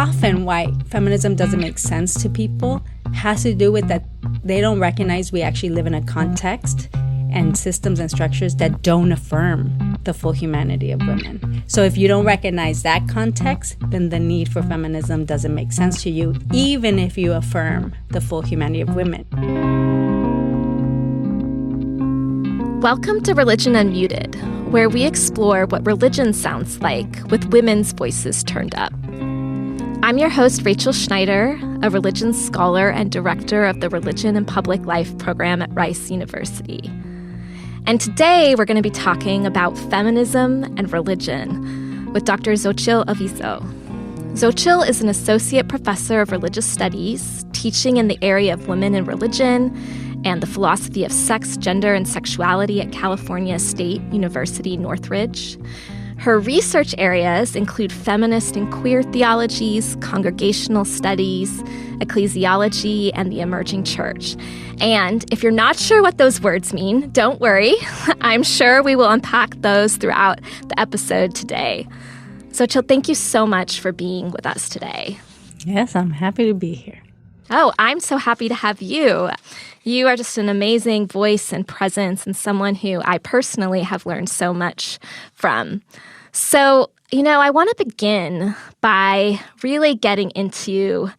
often why feminism doesn't make sense to people has to do with that they don't recognize we actually live in a context and systems and structures that don't affirm the full humanity of women. So if you don't recognize that context, then the need for feminism doesn't make sense to you, even if you affirm the full humanity of women. Welcome to Religion Unmuted, where we explore what religion sounds like with women's voices turned up. I'm your host, Rachel Schneider, a religion scholar and director of the Religion and Public Life program at Rice University. And today we're going to be talking about feminism and religion with Dr. Xochitl Alvizo. Xochitl is an associate professor of religious studies, teaching in the area of women and religion and the philosophy of sex, gender, and sexuality at California State University, Northridge. Her research areas include feminist and queer theologies, congregational studies, ecclesiology, and the emerging church. And if you're not sure what those words mean, don't worry. I'm sure we will unpack those throughout the episode today. Xochitl, thank you so much for being with us today. Yes, I'm happy to be here. Oh, I'm so happy to have you. You are just an amazing voice and presence and someone who I personally have learned so much from. So, I want to begin by really getting into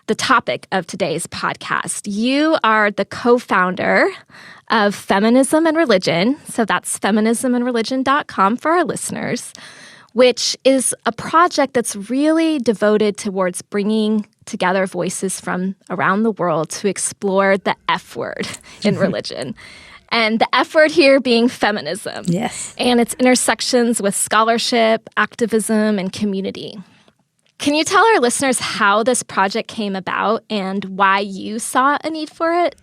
the topic of today's podcast. You are the co-founder of Feminism and Religion. So that's feminismandreligion.com for our listeners, which is a project that's really devoted towards bringing together voices from around the world to explore the F word in religion. And the F word here being feminism. Yes. And its intersections with scholarship, activism, and community. Can you tell our listeners how this project came about and why you saw a need for it?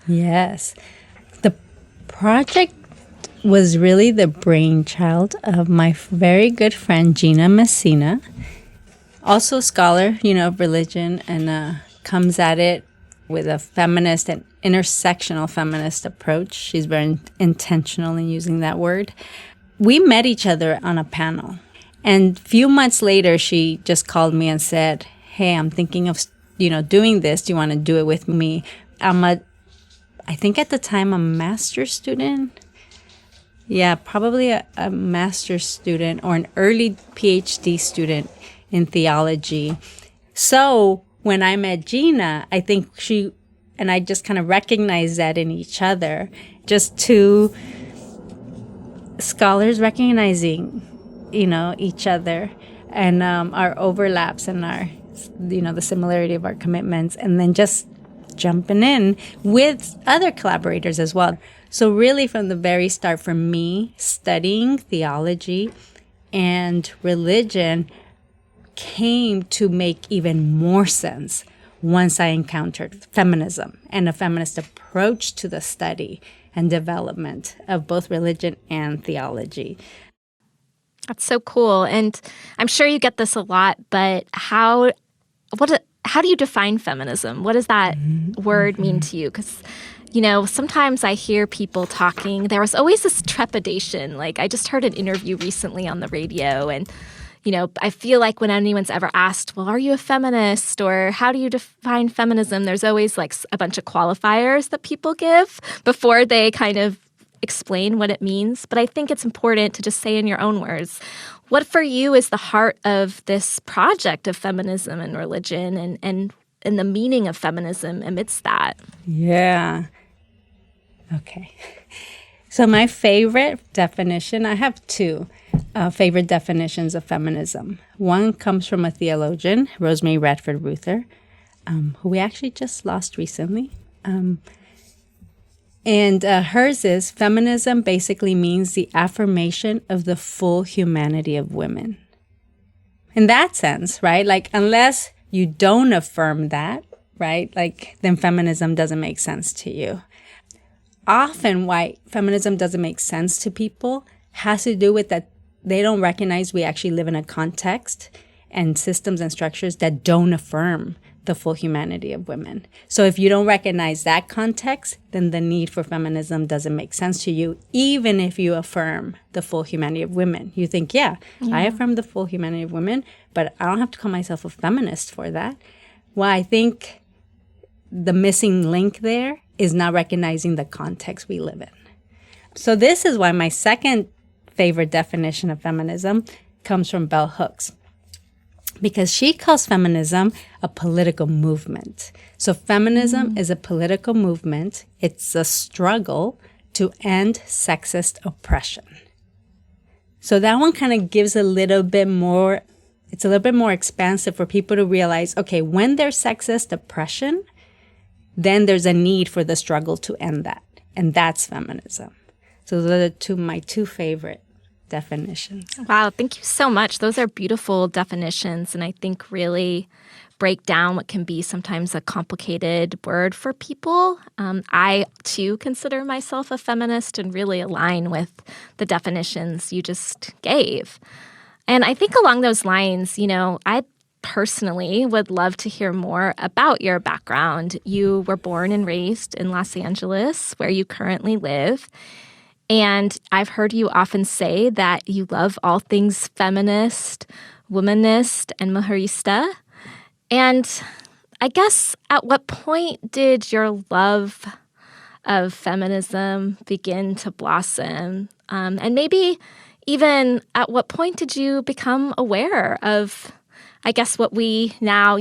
Yes. The project was really the brainchild of my very good friend, Gina Messina, also a scholar, of religion, and comes at it with a feminist and intersectional feminist approach. She's very intentional in using that word. We met each other on a panel. And a few months later, she just called me and said, hey, I'm thinking of, doing this. Do you want to do it with me? I think at the time, a master's student. Yeah, probably a master's student or an early PhD student in theology. So when I met Gina, I think she and I just kind of recognized that in each other. Just two scholars recognizing, each other and our overlaps and our, the similarity of our commitments, and then just jumping in with other collaborators as well. So really from the very start for me, studying theology and religion came to make even more sense once I encountered feminism and a feminist approach to the study and development of both religion and theology. That's so cool. And I'm sure you get this a lot, but how do you define feminism? What does that word mean to you? Because, sometimes I hear people talking. There was always this trepidation. Like, I just heard an interview recently on the radio, and, I feel like when anyone's ever asked, well, are you a feminist? Or how do you define feminism? There's always like a bunch of qualifiers that people give before they kind of explain what it means. But I think it's important to just say in your own words, what for you is the heart of this project of feminism and religion and the meaning of feminism amidst that? Yeah. Okay. So my favorite definition, I have two favorite definitions of feminism. One comes from a theologian, Rosemary Radford Ruether, who we actually just lost recently. And hers is, feminism basically means the affirmation of the full humanity of women. In that sense, right? Like, unless you don't affirm that, right? Like, then feminism doesn't make sense to you. Often why feminism doesn't make sense to people has to do with that they don't recognize we actually live in a context and systems and structures that don't affirm the full humanity of women. So if you don't recognize that context, then the need for feminism doesn't make sense to you, even if you affirm the full humanity of women. You think, yeah, I affirm the full humanity of women, but I don't have to call myself a feminist for that. Well, I think the missing link there is not recognizing the context we live in. So this is why my second favorite definition of feminism comes from Bell Hooks, because she calls feminism a political movement. So feminism is a political movement. It's a struggle to end sexist oppression. So that one kind of gives a little bit more, it's a little bit more expansive for people to realize, okay, when there's sexist oppression, then there's a need for the struggle to end that. And that's feminism. So those are my two favorite definitions. Wow, thank you so much. Those are beautiful definitions, and I think really break down what can be sometimes a complicated word for people. I, too, consider myself a feminist and really align with the definitions you just gave. And I think along those lines, I personally would love to hear more about your background. You were born and raised in Los Angeles, where you currently live. And I've heard you often say that you love all things feminist, womanist, and mujerista. And I guess at what point did your love of feminism begin to blossom? And maybe even at what point did you become aware of, I guess, what we now,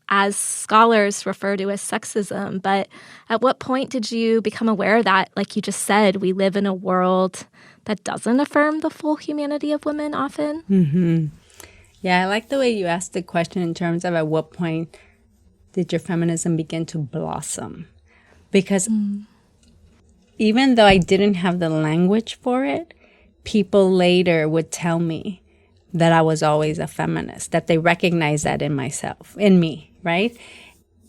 as scholars refer to as sexism, but at what point did you become aware that, like you just said, we live in a world that doesn't affirm the full humanity of women often? Mm-hmm. Yeah, I like the way you asked the question in terms of at what point did your feminism begin to blossom? Because even though I didn't have the language for it, people later would tell me that I was always a feminist, that they recognized that in me, right?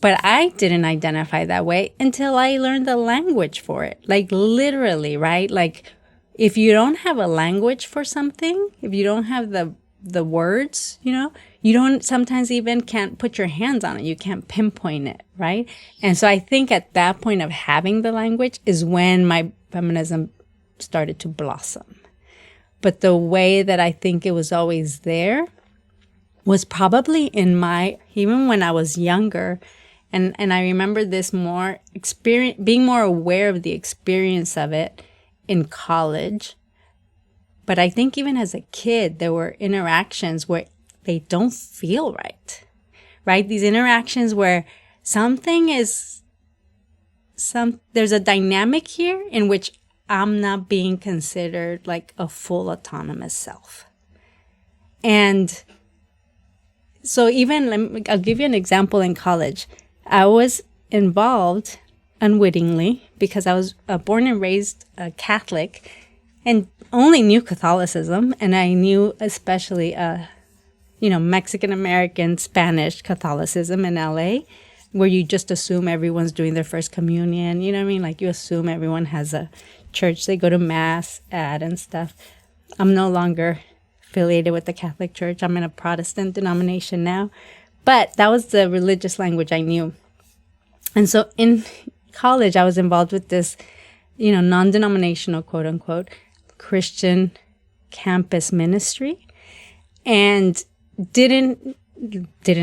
But I didn't identify that way until I learned the language for it. Like literally, right? Like if you don't have a language for something, if you don't have the words, you don't sometimes even can't put your hands on it. You can't pinpoint it, right? And so I think at that point of having the language is when my feminism started to blossom. But the way that I think it was always there was probably even when I was younger. And I remember this more being more aware of the experience of it in college. But I think even as a kid, there were interactions where they don't feel right? These interactions where there's a dynamic here in which I'm not being considered like a full autonomous self. And so I'll give you an example in college. I was involved unwittingly because I was born and raised Catholic and only knew Catholicism. And I knew especially, Mexican-American Spanish Catholicism in LA, where you just assume everyone's doing their first communion. You know what I mean? Like you assume everyone has a church they go to mass at and stuff. I'm no longer affiliated with the Catholic Church. I'm in a Protestant denomination now. But that was the religious language I knew. And so in college, I was involved with this, non-denominational, quote unquote, Christian campus ministry, and didn't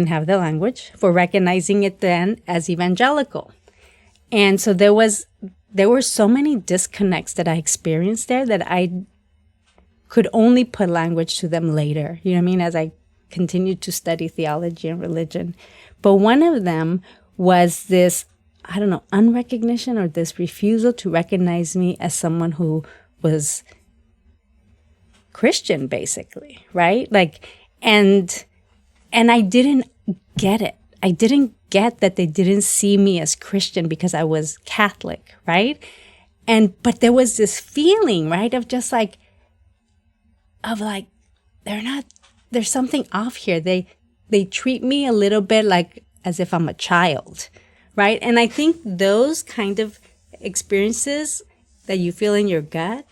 have the language for recognizing it then as evangelical. And so there were so many disconnects that I experienced there that I could only put language to them later, as I continued to study theology and religion. But one of them was this, unrecognition or this refusal to recognize me as someone who was Christian, basically, right? And I didn't get it. I didn't get that they didn't see me as Christian because I was Catholic, right? But there was this feeling, right, of just there's something off here. They treat me a little bit like as if I'm a child, right? And I think those kind of experiences that you feel in your gut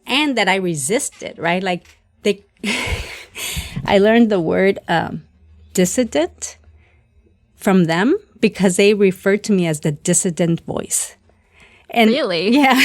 and that I resisted, right? I learned the word dissident from them because they referred to me as the dissident voice. And really? Yeah.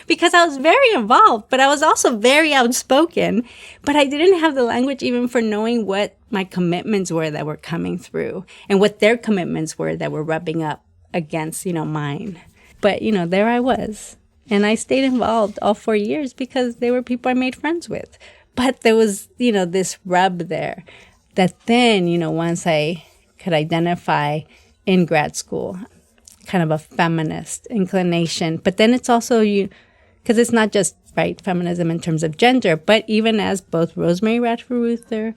Because I was very involved, but I was also very outspoken. But I didn't have the language even for knowing what my commitments were that were coming through and what their commitments were that were rubbing up against, mine. But, there I was. And I stayed involved all 4 years because they were people I made friends with. But there was, this rub there that then, once I could identify in grad school, kind of a feminist inclination. But then it's also because it's not just, right, feminism in terms of gender, but even as both Rosemary Radford Ruther,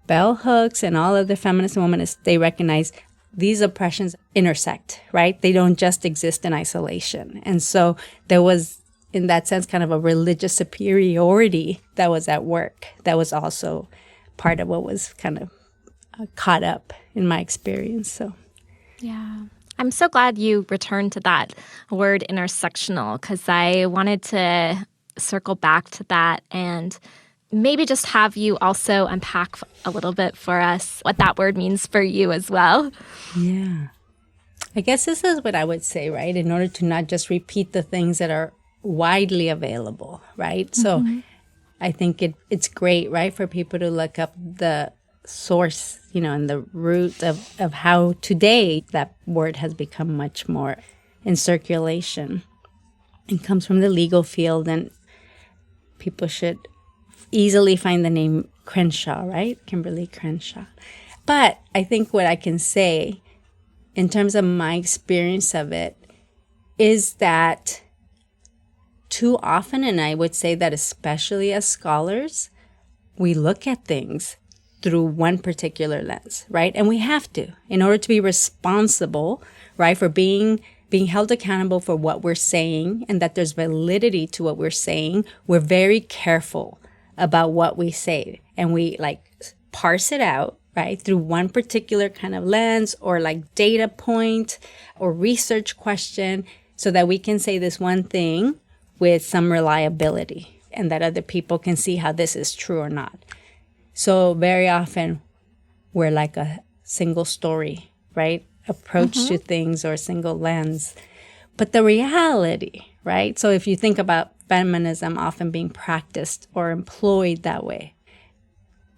Bell Hooks, and all of the feminists and womanists, they recognize these oppressions intersect, right? They don't just exist in isolation. And so there was, in that sense, kind of a religious superiority that was at work that was also part of what was kind of caught up in my experience. So, yeah. I'm so glad you returned to that word intersectional because I wanted to circle back to that and maybe just have you also unpack a little bit for us what that word means for you as well. Yeah. I guess this is what I would say, right? In order to not just repeat the things that are widely available, right? So I think it's great, right, for people to look up the source, and the root of how today that word has become much more in circulation. It comes from the legal field, and people should easily find the name Crenshaw, right? Kimberly Crenshaw. But I think what I can say in terms of my experience of it is that too often, and I would say that especially as scholars, we look at things through one particular lens, right? And we have to, in order to be responsible, right, for being held accountable for what we're saying and that there's validity to what we're saying. We're very careful about what we say, and we parse it out, right, through one particular kind of lens or data point or research question so that we can say this one thing with some reliability and that other people can see how this is true or not. So very often we're like a single story, right, approach to things or a single lens. But the reality, right, so if you think about feminism often being practiced or employed that way,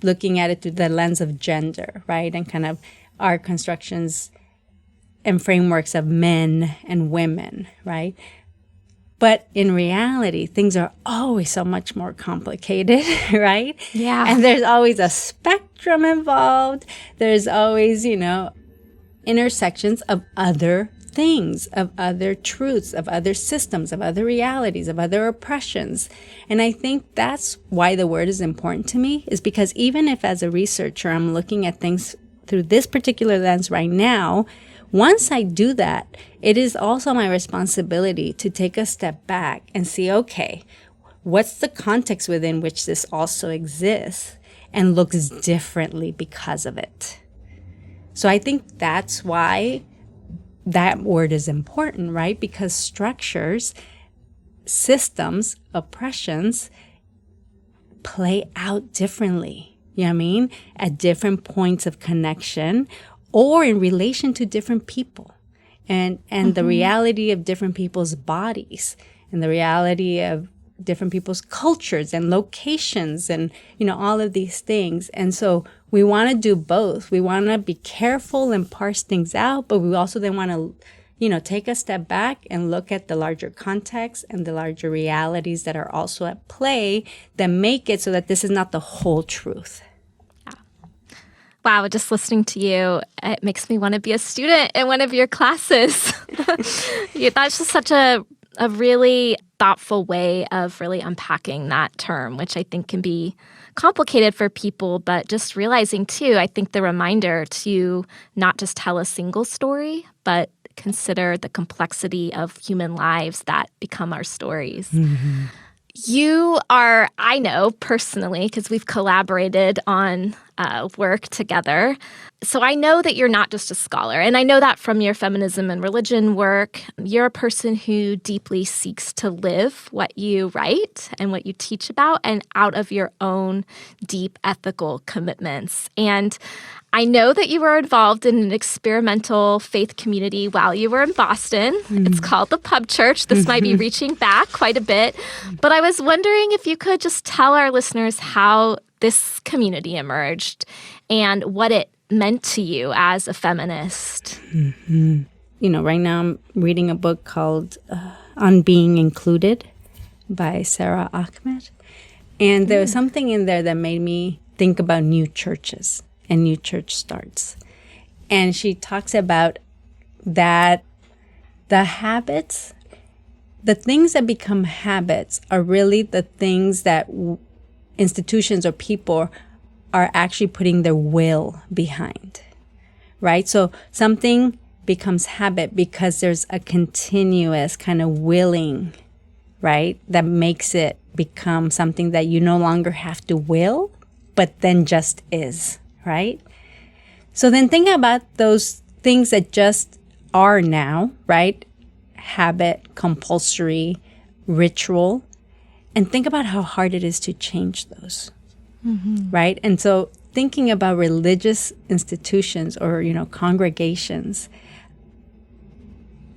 looking at it through the lens of gender, right, and kind of our constructions and frameworks of men and women, right? But in reality, things are always so much more complicated, right? Yeah. And there's always a spectrum involved. There's always, intersections of other things, of other truths, of other systems, of other realities, of other oppressions. And I think that's why the word is important to me, is because even if as a researcher I'm looking at things through this particular lens right now, once I do that, it is also my responsibility to take a step back and see, okay, what's the context within which this also exists and looks differently because of it? So I think that's why that word is important, right? Because structures, systems, oppressions play out differently, you know what I mean? At different points of connection or in relation to different people and the reality of different people's bodies and the reality of different people's cultures and locations and, all of these things. And so we want to do both. We want to be careful and parse things out, but we also then want to, take a step back and look at the larger context and the larger realities that are also at play that make it so that this is not the whole truth. Wow, just listening to you, it makes me want to be a student in one of your classes. That's just such a really thoughtful way of really unpacking that term, which I think can be complicated for people, but just realizing too, I think the reminder to not just tell a single story, but consider the complexity of human lives that become our stories. Mm-hmm. You are, I know personally, because we've collaborated on work together. So I know that you're not just a scholar, and I know that from your feminism and religion work. You're a person who deeply seeks to live what you write and what you teach about, and out of your own deep ethical commitments. And I know that you were involved in an experimental faith community while you were in Boston. It's called the Pub Church. This might be reaching back quite a bit. But I was wondering if you could just tell our listeners how this community emerged and what it meant to you as a feminist. You know, right now I'm reading a book called On Being Included by Sarah Ahmed. And there was something in there that made me think about new churches and new church starts. And she talks about that the habits, the things that become habits are really the things that institutions or people are actually putting their will behind, right? So something becomes habit because there's a continuous kind of willing, right? That makes it become something that you no longer have to will, but then just is, right? So then think about those things that just are now, right? Habit, compulsory, ritual, and think about how hard it is to change those, right? And so thinking about religious institutions or, you know, congregations,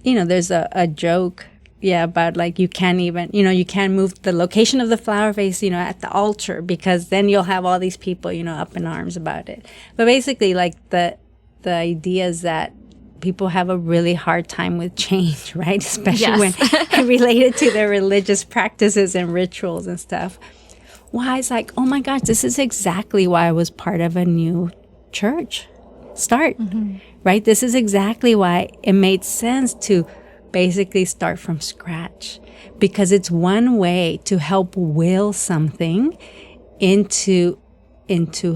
you know, there's a joke, about like you can't even, you know, you can't move the location of the flower vase, you know, at the altar because then you'll have all these people, you know, up in arms about it. But basically, like the idea is that people have a really hard time with change, right? Especially when related to their religious practices and rituals and stuff. Why it's like, oh my gosh, this is exactly why I was part of a new church start, right? This is exactly why it made sense to basically start from scratch, because it's one way to help will something into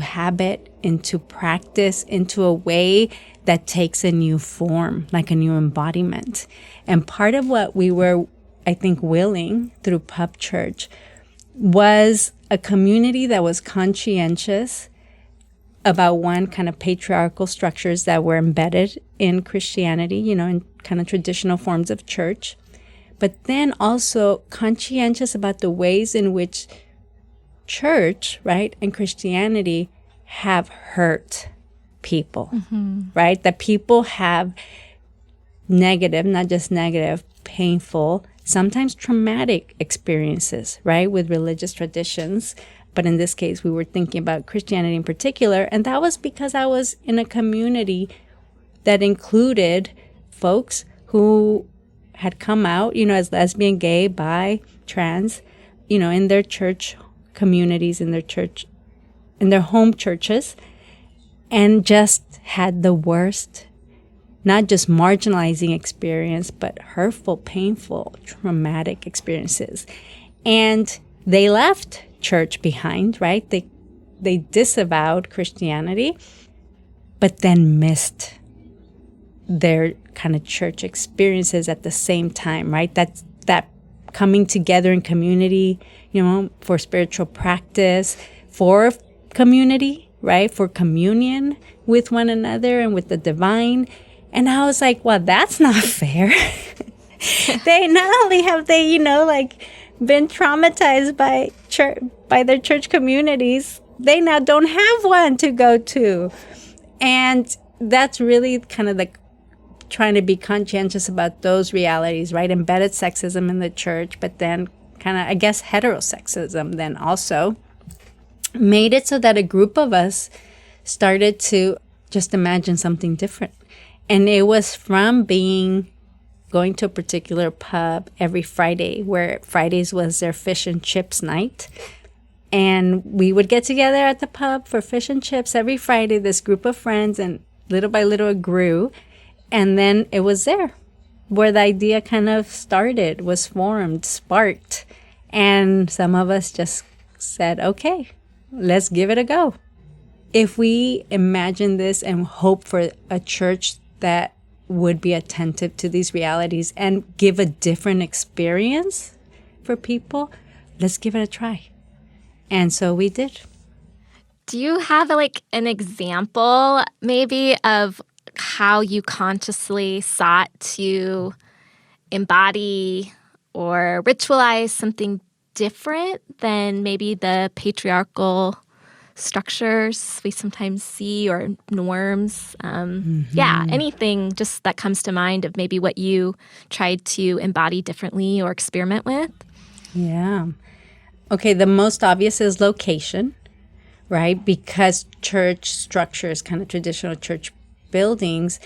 habit, into practice, into a way that takes a new form, like a new embodiment. And part of what we were, I think, willing through Pub Church was a community that was conscientious about one kind of patriarchal structures that were embedded in Christianity, you know, in kind of traditional forms of church, but then also conscientious about the ways in which church, right, and Christianity have hurt people, right? That people have negative, not just negative, painful, sometimes traumatic experiences, right, with religious traditions. But in this case, we were thinking about Christianity in particular. And that was because I was in a community that included folks who had come out, you know, as lesbian, gay, bi, trans, you know, in their church communities, in their church, in their home churches, and just had the worst, not just marginalizing experience, but hurtful, painful, traumatic experiences. And they left church behind, right? They disavowed Christianity, but then missed their kind of church experiences at the same time, right? That coming together in community, you know, for spiritual practice, for community, right? For communion with one another and with the divine. And I was like, well, that's not fair. They not only have they, you know, like been traumatized by their church communities, they now don't have one to go to. And that's really kind of the trying to be conscientious about those realities, right? Embedded sexism in the church, but then kind of, I guess, heterosexism then also made it so that a group of us started to just imagine something different. And it was from going to a particular pub every Friday, where Fridays was their fish and chips night. And we would get together at the pub for fish and chips every Friday, this group of friends, and little by little it grew. And then it was there where the idea kind of started, was formed, sparked. And some of us just said, okay, let's give it a go. If we imagine this and hope for a church that would be attentive to these realities and give a different experience for people, let's give it a try. And so we did. Do you have an example maybe of how you consciously sought to embody or ritualize something different than maybe the patriarchal structures we sometimes see or norms? Yeah, anything just that comes to mind of maybe what you tried to embody differently or experiment with? Yeah. Okay, the most obvious is location, right? Because church structures, kind of traditional church buildings,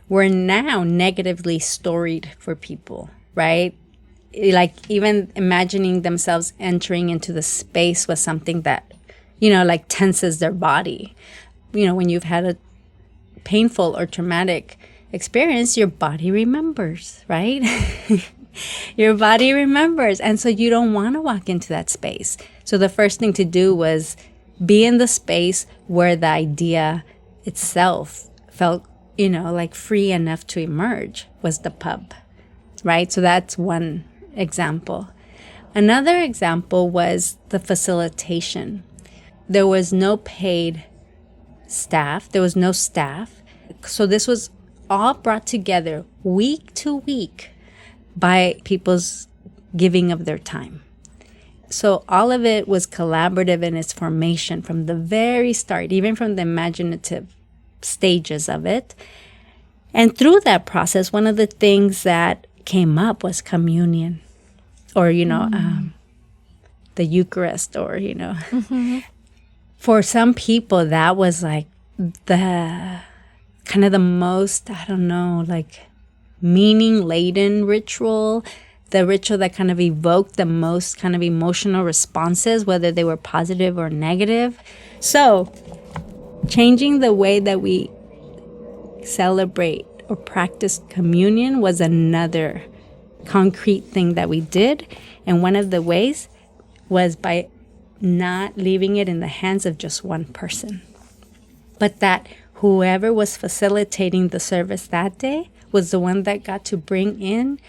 were now negatively storied for people, right? Like even imagining themselves entering into the space was something that, like tenses their body. When you've had a painful or traumatic experience, your body remembers, right? Your body remembers. And so you don't want to walk into that space. So the first thing to do was be in the space where the idea itself felt, like free enough to emerge, was the pub, right? So that's one example. Another example was the facilitation. There was no paid staff. There was no staff. So this was all brought together week to week by people's giving of their time. So all of it was collaborative in its formation from the very start, even from the imaginative stages of it. And through that process, one of the things that came up was communion, or, the Eucharist, or, For some people, that was like the kind of the most, meaning-laden ritual, the ritual that kind of evoked the most kind of emotional responses, whether they were positive or negative. So changing the way that we celebrate or practice communion was another concrete thing that we did. And one of the ways was by not leaving it in the hands of just one person, but that whoever was facilitating the service that day was the one that got to bring in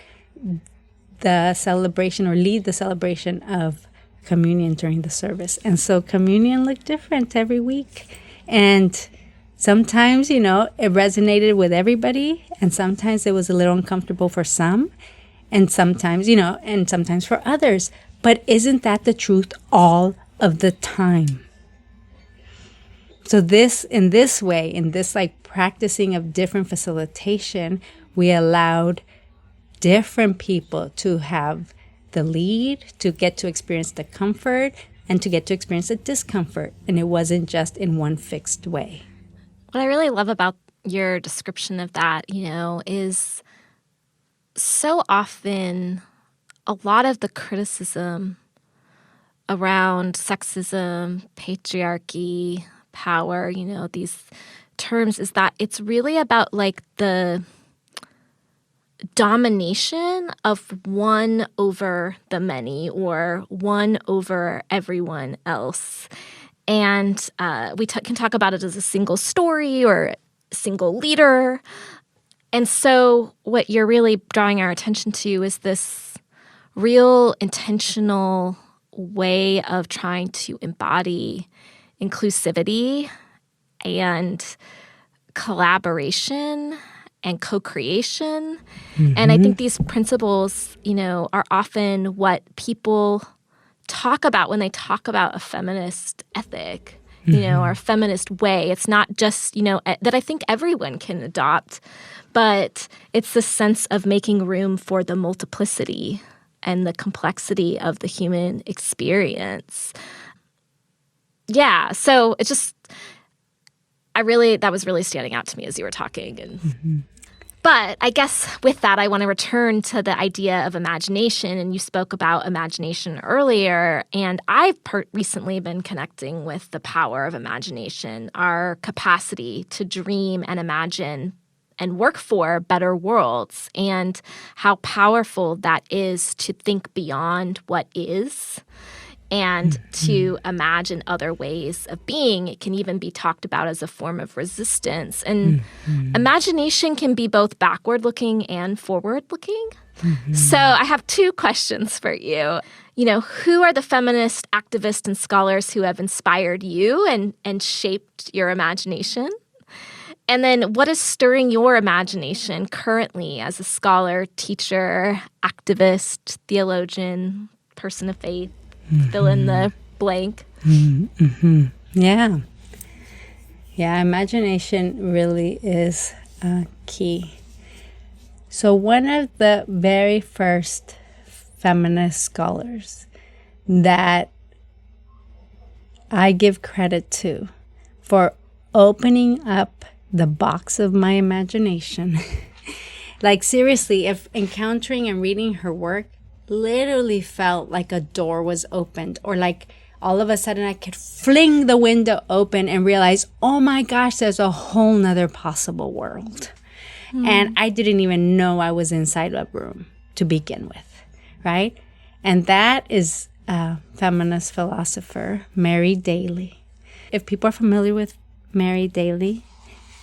the celebration or lead the celebration of communion during the service. And so communion looked different every week. And sometimes, it resonated with everybody. And sometimes it was a little uncomfortable for some. And sometimes, and sometimes for others. But isn't that the truth all of the time? So in this way, practicing of different facilitation, we allowed different people to have the lead, to get to experience the comfort, and to get to experience the discomfort. And it wasn't just in one fixed way. What I really love about your description of that, is so often a lot of the criticism around sexism, patriarchy, power, these terms, is that it's really about the domination of one over the many or one over everyone else. And we can talk about it as a single story or a single leader. And so what you're really drawing our attention to is this real intentional way of trying to embody inclusivity and collaboration and co-creation. Mm-hmm. And I think these principles, are often what people talk about when they talk about a feminist ethic, or a feminist way. It's not just, that I think everyone can adopt, but it's the sense of making room for the multiplicity and the complexity of the human experience. Yeah, so it's just, that was really standing out to me as you were talking. And But I guess with that, I want to return to the idea of imagination. And you spoke about imagination earlier. And I've recently been connecting with the power of imagination, our capacity to dream and imagine and work for better worlds, and how powerful that is to think beyond what is and to imagine other ways of being. It can even be talked about as a form of resistance. And imagination can be both backward-looking and forward-looking. So I have two questions for you. Who are the feminist activists and scholars who have inspired you and shaped your imagination? And then what is stirring your imagination currently as a scholar, teacher, activist, theologian, person of faith? Fill in the blank. Yeah. Yeah, imagination really is key. So one of the very first feminist scholars that I give credit to for opening up the box of my imagination. Like seriously, if encountering and reading her work literally felt like a door was opened, or like all of a sudden I could fling the window open and realize, oh my gosh, there's a whole nother possible world. And I didn't even know I was inside a room to begin with, right? And that is a feminist philosopher, Mary Daly. If people are familiar with Mary Daly,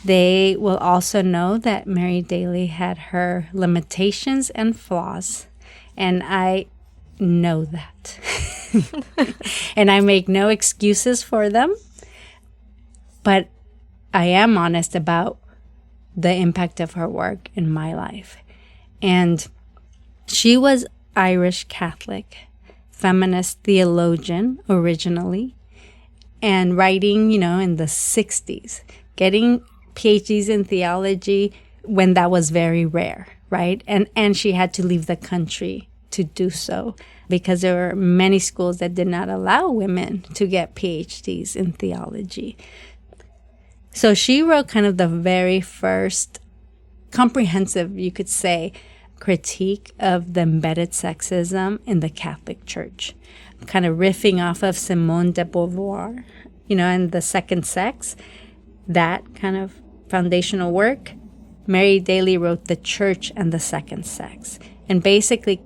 they will also know that Mary Daly had her limitations and flaws. And I know that. And I make no excuses for them. But I am honest about the impact of her work in my life. And she was Irish Catholic, feminist theologian originally, and writing, in the 60s, getting PhDs in theology when that was very rare, right? And she had to leave the country to do so because there were many schools that did not allow women to get PhDs in theology. So she wrote kind of the very first comprehensive, you could say, critique of the embedded sexism in the Catholic Church, kind of riffing off of Simone de Beauvoir, and The Second Sex, that kind of foundational work. Mary Daly wrote The Church and the Second Sex, and basically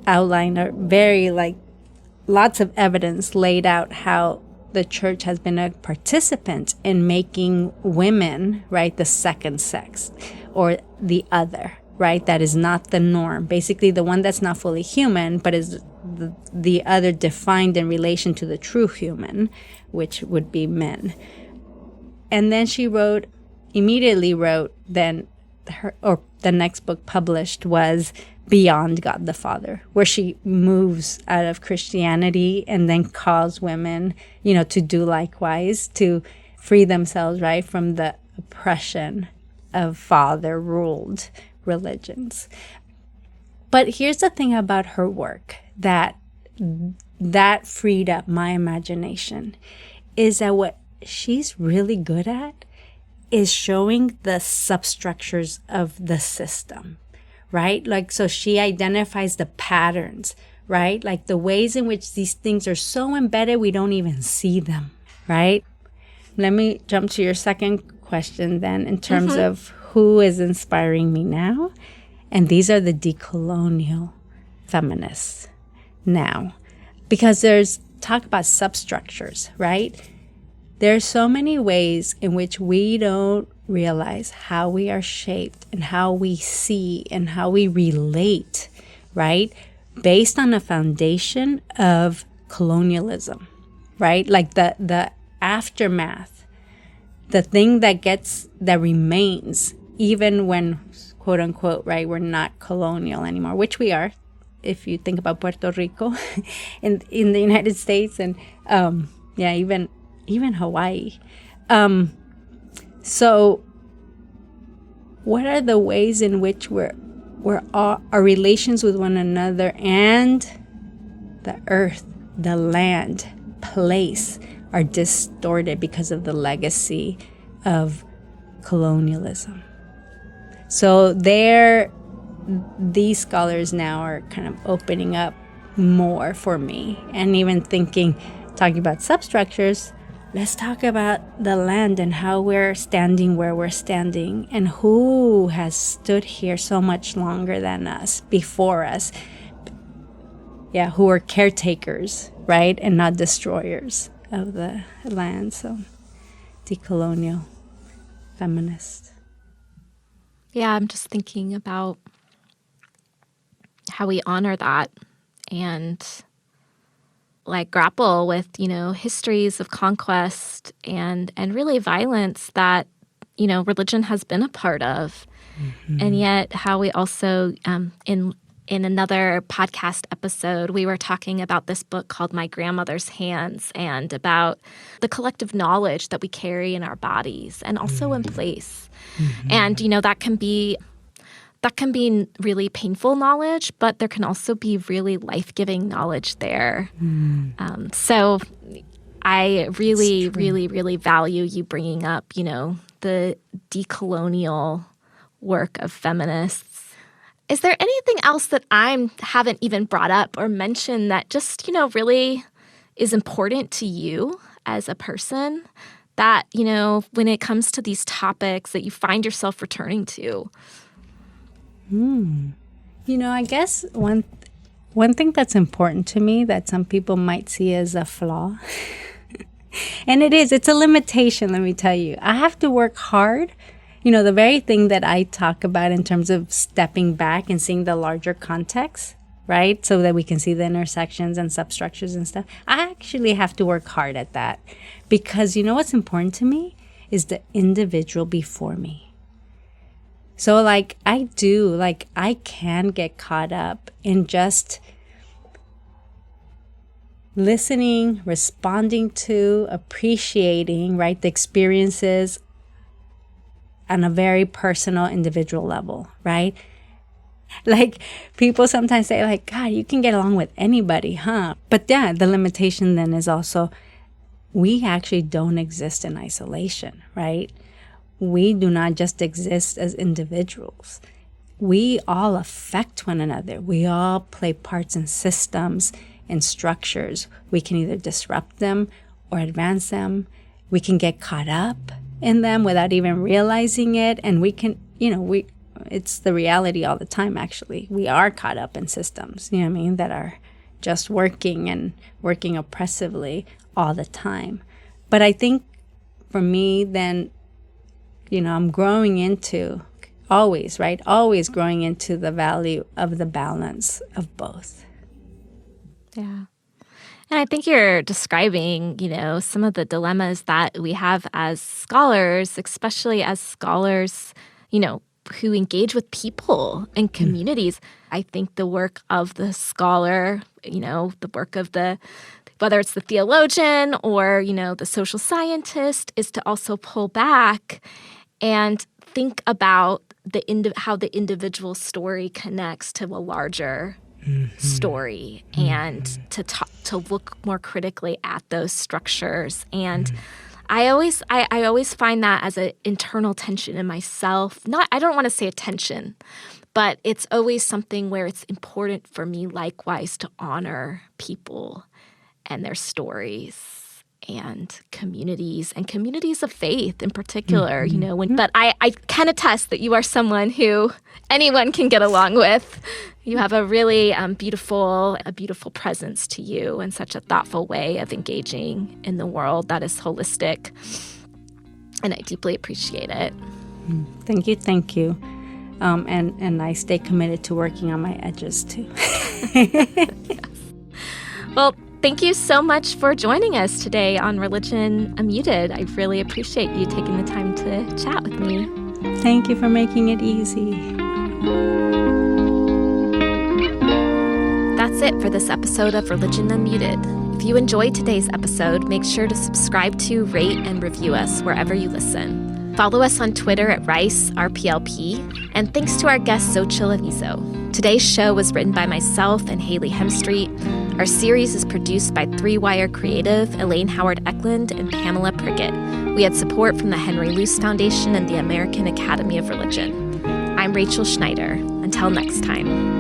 outlined a very, lots of evidence laid out how the church has been a participant in making women, right, the second sex or the other, right? That is not the norm. Basically, the one that's not fully human, but is the other defined in relation to the true human, which would be men. And then she immediately wrote, the next book published was Beyond God the Father, where she moves out of Christianity and then calls women, to do likewise, to free themselves, right, from the oppression of father-ruled religions. But here's the thing about her work that freed up my imagination, is that what she's really good at is showing the substructures of the system, right? So she identifies the patterns, right? Like the ways in which these things are so embedded, we don't even see them, right? Let me jump to your second question then, in terms of who is inspiring me now. And these are the decolonial feminists now, because there's talk about substructures, right? There's so many ways in which we don't realize how we are shaped and how we see and how we relate, right? Based on a foundation of colonialism, right? Like the aftermath, the thing that remains even when, quote unquote, right, we're not colonial anymore, which we are, if you think about Puerto Rico in the United States, and even Hawaii. So what are the ways in which our relations with one another and the earth, the land, place are distorted because of the legacy of colonialism? So these scholars now are kind of opening up more for me, and even talking about substructures. Let's talk about the land and how we're standing where we're standing, and who has stood here so much longer than us, before us. Yeah, who are caretakers, right? And not destroyers of the land. So, decolonial feminist. Yeah, I'm just thinking about honor that and like grapple with, histories of conquest and really violence that, religion has been a part of. And yet how we also, in another podcast episode, we were talking about this book called My Grandmother's Hands and about the collective knowledge that we carry in our bodies and also in place. And, that can be really painful knowledge, but there can also be really life-giving knowledge there. So I really, really, really value you bringing up, the decolonial work of feminists. Is there anything else that I haven't even brought up or mentioned that just, really is important to you as a person that, when it comes to these topics that you find yourself returning to? I guess one thing that's important to me that some people might see as a flaw, and it's a limitation, let me tell you. I have to work hard. The very thing that I talk about in terms of stepping back and seeing the larger context, right? So that we can see the intersections and substructures and stuff. I actually have to work hard at that because what's important to me is the individual before me. So I can get caught up in just listening, responding to, appreciating, right, the experiences on a very personal, individual level, right? Like people sometimes say like, God, you can get along with anybody, huh? But yeah, the limitation then is also we actually don't exist in isolation, right? We do not just exist as individuals. We all affect one another. We all play parts in systems and structures. We can either disrupt them or advance them. We can get caught up in them without even realizing it. And we can, it's the reality all the time, actually. We are caught up in systems, that are just working and working oppressively all the time. But I think for me, then, I'm growing into always growing into the value of the balance of both. Yeah. And I think you're describing, some of the dilemmas that we have as scholars, especially as scholars, who engage with people and communities. I think the work of the scholar, the work of whether it's the theologian or, the social scientist, is to also pull back and think about how the individual story connects to a larger story, and to look more critically at those structures. And I always find that as an internal tension in myself. I don't want to say a tension, but it's always something where it's important for me likewise to honor people and their stories and communities of faith in particular, but I can attest that you are someone who anyone can get along with. You have a really beautiful presence to you and such a thoughtful way of engaging in the world that is holistic. And I deeply appreciate it. Thank you. And I stay committed to working on my edges too. Yes. Well, thank you so much for joining us today on Religion Unmuted. I really appreciate you taking the time to chat with me. Thank you for making it easy. That's it for this episode of Religion Unmuted. If you enjoyed today's episode, make sure to subscribe to, rate, and review us wherever you listen. Follow us on Twitter at RiceRPLP, and thanks to our guest Xochitl Alvizo. Today's show was written by myself and Haley Hemstreet. Our series is produced by Three Wire Creative, Elaine Howard Eklund, and Pamela Prickett. We had support from the Henry Luce Foundation and the American Academy of Religion. I'm Rachel Schneider. Until next time.